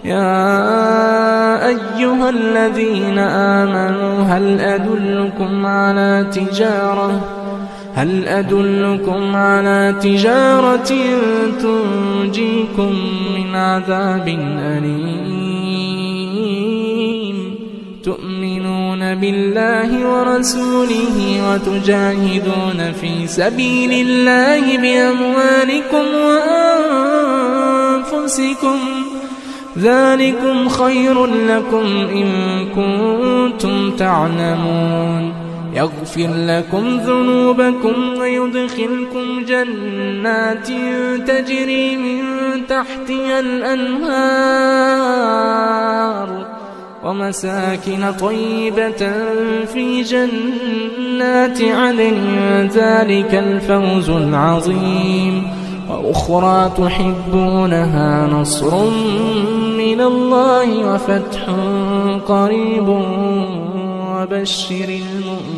يا أيها الذين آمنوا هل أدلكم على تجارة تنجيكم من عذاب أليم تؤمنون بالله ورسوله وتجاهدون في سبيل الله بأموالكم وأنفسكم ذلكم خير لكم إن كنتم تعلمون يغفر لكم ذنوبكم ويدخلكم جنات تجري من تحتها الأنهار ومساكن طيبة في جنات عدن ذلك الفوز العظيم وأخرى تحبونها نصر من الله وفتح قريب وبشر المؤمنين